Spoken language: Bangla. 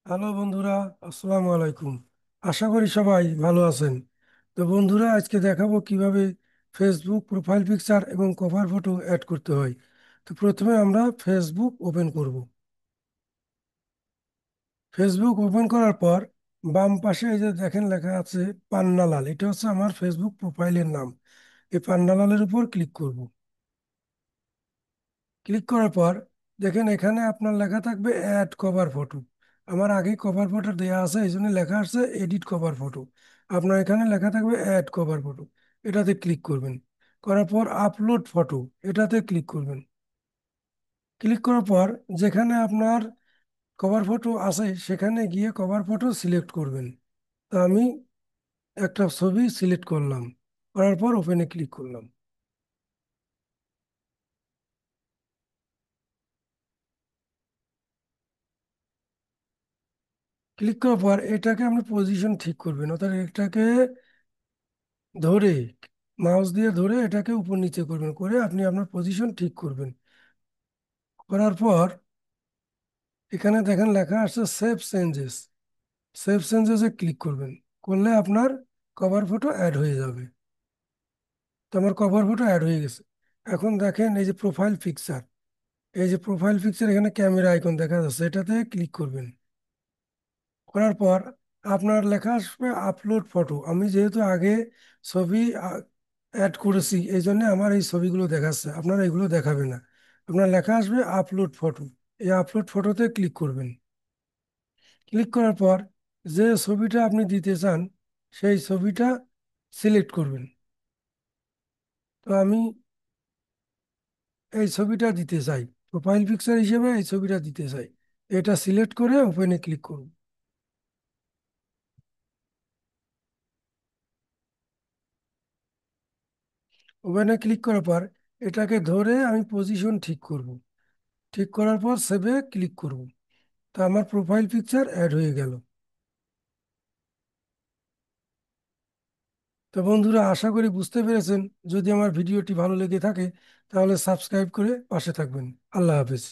হ্যালো বন্ধুরা, আসসালামু আলাইকুম। আশা করি সবাই ভালো আছেন। তো বন্ধুরা, আজকে দেখাবো কিভাবে ফেসবুক প্রোফাইল পিকচার এবং কভার ফটো অ্যাড করতে হয়। তো প্রথমে আমরা ফেসবুক ওপেন করব। ফেসবুক ওপেন করার পর বাম পাশে এই যে দেখেন লেখা আছে পান্নালাল, এটা হচ্ছে আমার ফেসবুক প্রোফাইলের নাম। এই পান্নালালের উপর ক্লিক করব। ক্লিক করার পর দেখেন এখানে আপনার লেখা থাকবে অ্যাড কভার ফটো। আমার আগে কভার ফটো দেওয়া আছে, এই জন্য লেখা আছে এডিট কভার ফটো। আপনার এখানে লেখা থাকবে অ্যাড কভার ফটো। এটাতে ক্লিক করবেন। করার পর আপলোড ফটো, এটাতে ক্লিক করবেন। ক্লিক করার পর যেখানে আপনার কভার ফটো আছে সেখানে গিয়ে কভার ফটো সিলেক্ট করবেন। তা আমি একটা ছবি সিলেক্ট করলাম। করার পর ওপেনে ক্লিক করলাম। ক্লিক করার পর এটাকে আপনি পজিশন ঠিক করবেন, অর্থাৎ এটাকে ধরে মাউস দিয়ে ধরে এটাকে উপর নিচে করবেন, করে আপনি আপনার পজিশন ঠিক করবেন। করার পর এখানে দেখেন লেখা আছে সেভ চেঞ্জেস। সেভ চেঞ্জেসে ক্লিক করবেন। করলে আপনার কভার ফটো অ্যাড হয়ে যাবে। তো আমার কভার ফটো অ্যাড হয়ে গেছে। এখন দেখেন এই যে প্রোফাইল পিকচার, এই যে প্রোফাইল পিকচার এখানে ক্যামেরা আইকন দেখা যাচ্ছে, এটাতে ক্লিক করবেন। করার পর আপনার লেখা আসবে আপলোড ফটো। আমি যেহেতু আগে ছবি অ্যাড করেছি, এই জন্য আমার এই ছবিগুলো দেখাচ্ছে, আপনার এগুলো দেখাবে না। আপনার লেখা আসবে আপলোড ফটো। এই আপলোড ফটোতে ক্লিক করবেন। ক্লিক করার পর যে ছবিটা আপনি দিতে চান সেই ছবিটা সিলেক্ট করবেন। তো আমি এই ছবিটা দিতে চাই, প্রোফাইল পিকচার হিসেবে এই ছবিটা দিতে চাই। এটা সিলেক্ট করে ওপেনে ক্লিক করুন। ওপেনে ক্লিক করার পর এটাকে ধরে আমি পজিশন ঠিক করব। ঠিক করার পর সেভে ক্লিক করব। তা আমার প্রোফাইল পিকচার অ্যাড হয়ে গেল। তো বন্ধুরা, আশা করি বুঝতে পেরেছেন। যদি আমার ভিডিওটি ভালো লেগে থাকে তাহলে সাবস্ক্রাইব করে পাশে থাকবেন। আল্লাহ হাফেজ।